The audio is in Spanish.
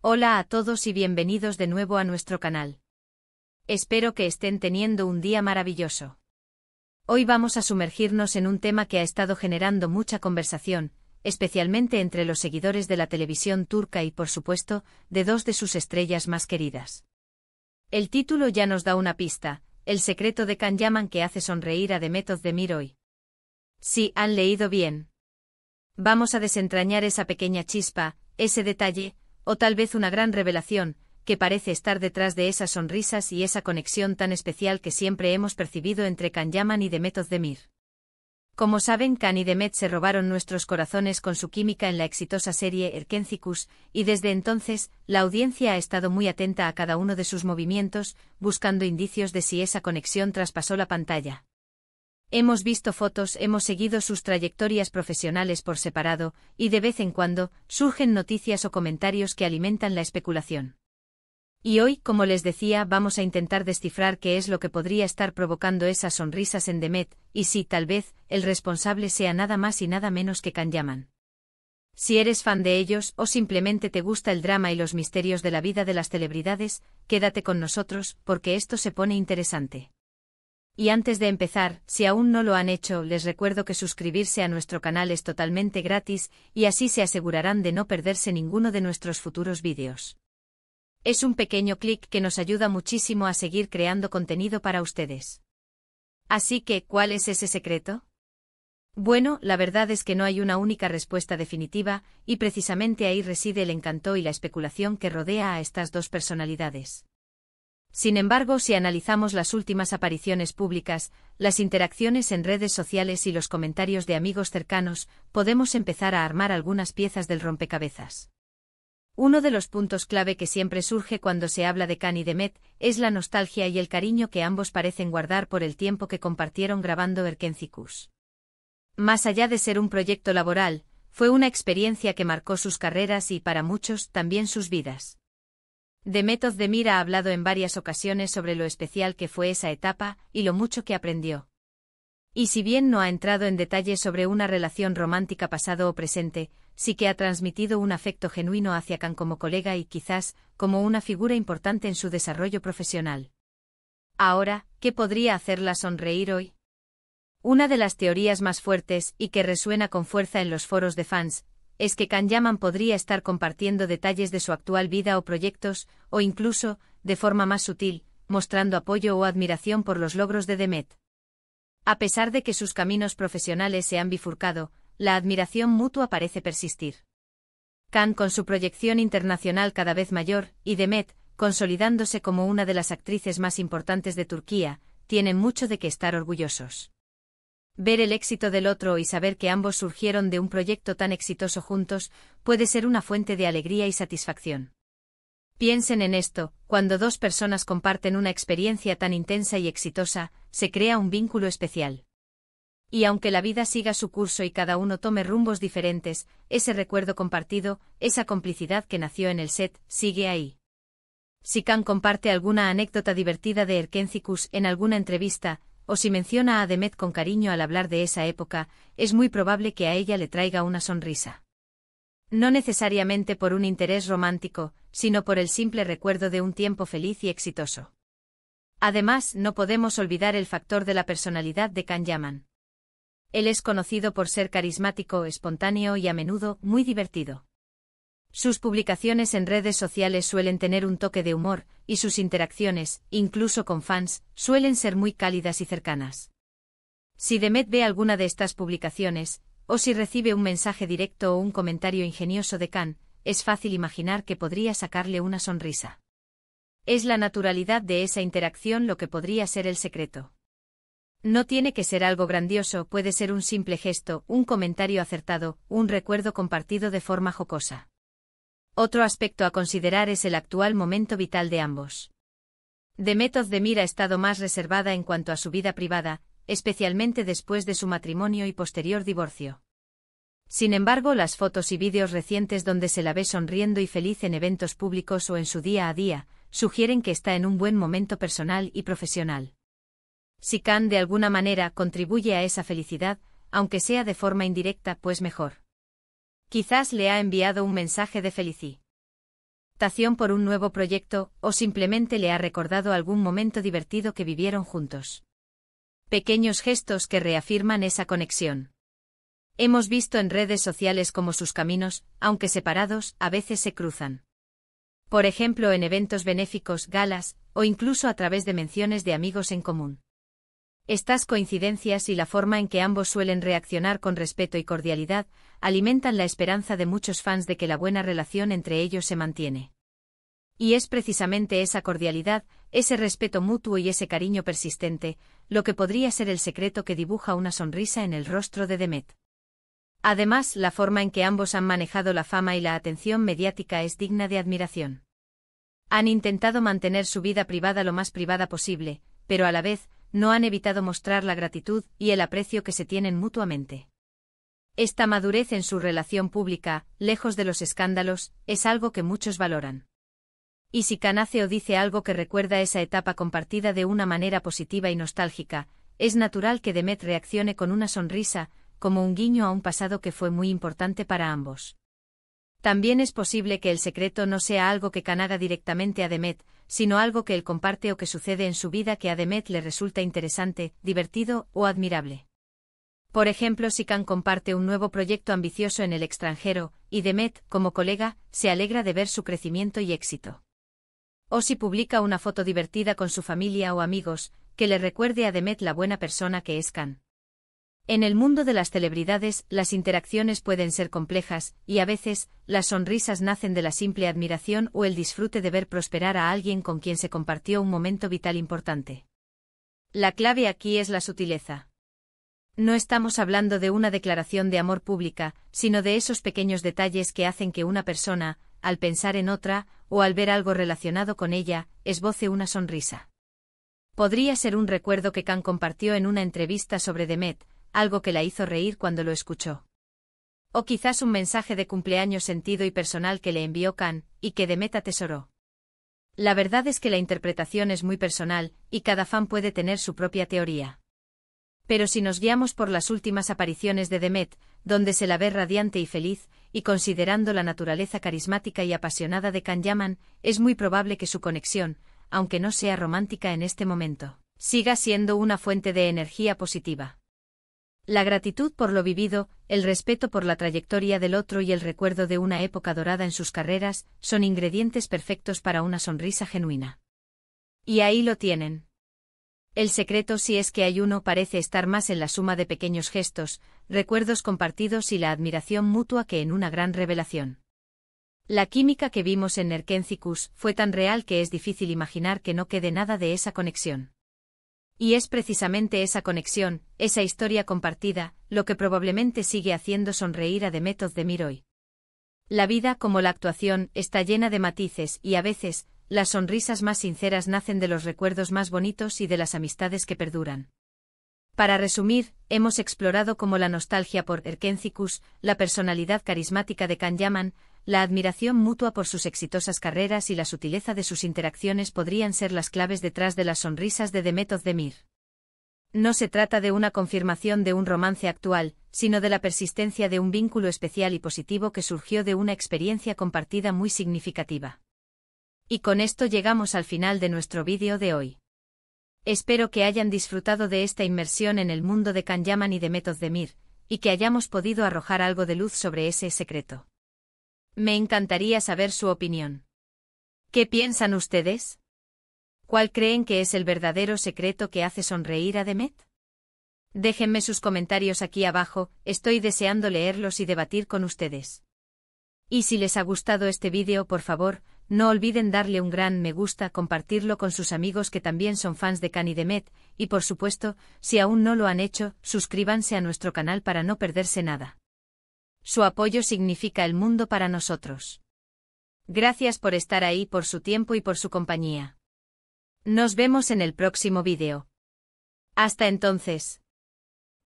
Hola a todos y bienvenidos de nuevo a nuestro canal. Espero que estén teniendo un día maravilloso. Hoy vamos a sumergirnos en un tema que ha estado generando mucha conversación, especialmente entre los seguidores de la televisión turca y, por supuesto, de dos de sus estrellas más queridas. El título ya nos da una pista: el secreto de Can Yaman que hace sonreír a Demet Özdemir hoy. Sí, han leído bien. Vamos a desentrañar esa pequeña chispa, ese detalle, o tal vez una gran revelación, que parece estar detrás de esas sonrisas y esa conexión tan especial que siempre hemos percibido entre Can Yaman y Demet Özdemir. Como saben, Can y Demet se robaron nuestros corazones con su química en la exitosa serie Erkencikus, y desde entonces, la audiencia ha estado muy atenta a cada uno de sus movimientos, buscando indicios de si esa conexión traspasó la pantalla. Hemos visto fotos, hemos seguido sus trayectorias profesionales por separado, y de vez en cuando, surgen noticias o comentarios que alimentan la especulación. Y hoy, como les decía, vamos a intentar descifrar qué es lo que podría estar provocando esas sonrisas en Demet, y si, tal vez, el responsable sea nada más y nada menos que Can Yaman. Si eres fan de ellos, o simplemente te gusta el drama y los misterios de la vida de las celebridades, quédate con nosotros, porque esto se pone interesante. Y antes de empezar, si aún no lo han hecho, les recuerdo que suscribirse a nuestro canal es totalmente gratis, y así se asegurarán de no perderse ninguno de nuestros futuros vídeos. Es un pequeño clic que nos ayuda muchísimo a seguir creando contenido para ustedes. Así que, ¿cuál es ese secreto? Bueno, la verdad es que no hay una única respuesta definitiva, y precisamente ahí reside el encanto y la especulación que rodea a estas dos personalidades. Sin embargo, si analizamos las últimas apariciones públicas, las interacciones en redes sociales y los comentarios de amigos cercanos, podemos empezar a armar algunas piezas del rompecabezas. Uno de los puntos clave que siempre surge cuando se habla de Can y Demet es la nostalgia y el cariño que ambos parecen guardar por el tiempo que compartieron grabando Erkencikus. Más allá de ser un proyecto laboral, fue una experiencia que marcó sus carreras y, para muchos, también sus vidas. Demet Özdemir ha hablado en varias ocasiones sobre lo especial que fue esa etapa y lo mucho que aprendió. Y si bien no ha entrado en detalle sobre una relación romántica pasado o presente, sí que ha transmitido un afecto genuino hacia Can como colega y quizás como una figura importante en su desarrollo profesional. Ahora, ¿qué podría hacerla sonreír hoy? Una de las teorías más fuertes y que resuena con fuerza en los foros de fans es que Can Yaman podría estar compartiendo detalles de su actual vida o proyectos, o incluso, de forma más sutil, mostrando apoyo o admiración por los logros de Demet. A pesar de que sus caminos profesionales se han bifurcado, la admiración mutua parece persistir. Can con su proyección internacional cada vez mayor, y Demet, consolidándose como una de las actrices más importantes de Turquía, tienen mucho de qué estar orgullosos. Ver el éxito del otro y saber que ambos surgieron de un proyecto tan exitoso juntos, puede ser una fuente de alegría y satisfacción. Piensen en esto: cuando dos personas comparten una experiencia tan intensa y exitosa, se crea un vínculo especial. Y aunque la vida siga su curso y cada uno tome rumbos diferentes, ese recuerdo compartido, esa complicidad que nació en el set, sigue ahí. Si Can comparte alguna anécdota divertida de Erkencikus en alguna entrevista, o si menciona a Demet con cariño al hablar de esa época, es muy probable que a ella le traiga una sonrisa. No necesariamente por un interés romántico, sino por el simple recuerdo de un tiempo feliz y exitoso. Además, no podemos olvidar el factor de la personalidad de Can Yaman. Él es conocido por ser carismático, espontáneo y a menudo muy divertido. Sus publicaciones en redes sociales suelen tener un toque de humor, y sus interacciones, incluso con fans, suelen ser muy cálidas y cercanas. Si Demet ve alguna de estas publicaciones, o si recibe un mensaje directo o un comentario ingenioso de Can, es fácil imaginar que podría sacarle una sonrisa. Es la naturalidad de esa interacción lo que podría ser el secreto. No tiene que ser algo grandioso, puede ser un simple gesto, un comentario acertado, un recuerdo compartido de forma jocosa. Otro aspecto a considerar es el actual momento vital de ambos. Demet Özdemir ha estado más reservada en cuanto a su vida privada, especialmente después de su matrimonio y posterior divorcio. Sin embargo, las fotos y vídeos recientes donde se la ve sonriendo y feliz en eventos públicos o en su día a día, sugieren que está en un buen momento personal y profesional. Si Can de alguna manera contribuye a esa felicidad, aunque sea de forma indirecta, pues mejor. Quizás le ha enviado un mensaje de felicidad. Tación por un nuevo proyecto, o simplemente le ha recordado algún momento divertido que vivieron juntos. Pequeños gestos que reafirman esa conexión. Hemos visto en redes sociales cómo sus caminos, aunque separados, a veces se cruzan. Por ejemplo, en eventos benéficos, galas, o incluso a través de menciones de amigos en común. Estas coincidencias y la forma en que ambos suelen reaccionar con respeto y cordialidad, alimentan la esperanza de muchos fans de que la buena relación entre ellos se mantiene. Y es precisamente esa cordialidad, ese respeto mutuo y ese cariño persistente, lo que podría ser el secreto que dibuja una sonrisa en el rostro de Demet. Además, la forma en que ambos han manejado la fama y la atención mediática es digna de admiración. Han intentado mantener su vida privada lo más privada posible, pero a la vez, no han evitado mostrar la gratitud y el aprecio que se tienen mutuamente. Esta madurez en su relación pública, lejos de los escándalos, es algo que muchos valoran. Y si Khan hace o dice algo que recuerda esa etapa compartida de una manera positiva y nostálgica, es natural que Demet reaccione con una sonrisa, como un guiño a un pasado que fue muy importante para ambos. También es posible que el secreto no sea algo que Khan haga directamente a Demet, sino algo que él comparte o que sucede en su vida que a Demet le resulta interesante, divertido o admirable. Por ejemplo, si Khan comparte un nuevo proyecto ambicioso en el extranjero, y Demet, como colega, se alegra de ver su crecimiento y éxito. O si publica una foto divertida con su familia o amigos, que le recuerde a Demet la buena persona que es Khan. En el mundo de las celebridades, las interacciones pueden ser complejas, y a veces, las sonrisas nacen de la simple admiración o el disfrute de ver prosperar a alguien con quien se compartió un momento vital importante. La clave aquí es la sutileza. No estamos hablando de una declaración de amor pública, sino de esos pequeños detalles que hacen que una persona, al pensar en otra, o al ver algo relacionado con ella, esboce una sonrisa. Podría ser un recuerdo que Khan compartió en una entrevista sobre Demet, algo que la hizo reír cuando lo escuchó. O quizás un mensaje de cumpleaños sentido y personal que le envió Khan, y que Demet atesoró. La verdad es que la interpretación es muy personal, y cada fan puede tener su propia teoría. Pero si nos guiamos por las últimas apariciones de Demet, donde se la ve radiante y feliz, y considerando la naturaleza carismática y apasionada de Khan Yaman, es muy probable que su conexión, aunque no sea romántica en este momento, siga siendo una fuente de energía positiva. La gratitud por lo vivido, el respeto por la trayectoria del otro y el recuerdo de una época dorada en sus carreras, son ingredientes perfectos para una sonrisa genuina. Y ahí lo tienen. El secreto, si es que hay uno, parece estar más en la suma de pequeños gestos, recuerdos compartidos y la admiración mutua que en una gran revelación. La química que vimos en Nerkenzikus fue tan real que es difícil imaginar que no quede nada de esa conexión. Y es precisamente esa conexión, esa historia compartida, lo que probablemente sigue haciendo sonreír a Demet Özdemir hoy. La vida, como la actuación, está llena de matices y a veces, las sonrisas más sinceras nacen de los recuerdos más bonitos y de las amistades que perduran. Para resumir, hemos explorado cómo la nostalgia por Erkenzikus, la personalidad carismática de Khan Yaman, la admiración mutua por sus exitosas carreras y la sutileza de sus interacciones podrían ser las claves detrás de las sonrisas de Demet Özdemir. No se trata de una confirmación de un romance actual, sino de la persistencia de un vínculo especial y positivo que surgió de una experiencia compartida muy significativa. Y con esto llegamos al final de nuestro vídeo de hoy. Espero que hayan disfrutado de esta inmersión en el mundo de Khan Yaman y Demet Özdemir, y que hayamos podido arrojar algo de luz sobre ese secreto. Me encantaría saber su opinión. ¿Qué piensan ustedes? ¿Cuál creen que es el verdadero secreto que hace sonreír a Demet? Déjenme sus comentarios aquí abajo, estoy deseando leerlos y debatir con ustedes. Y si les ha gustado este vídeo, por favor, no olviden darle un gran me gusta, compartirlo con sus amigos que también son fans de Khan y Demet, y por supuesto, si aún no lo han hecho, suscríbanse a nuestro canal para no perderse nada. Su apoyo significa el mundo para nosotros. Gracias por estar ahí, por su tiempo y por su compañía. Nos vemos en el próximo vídeo. Hasta entonces.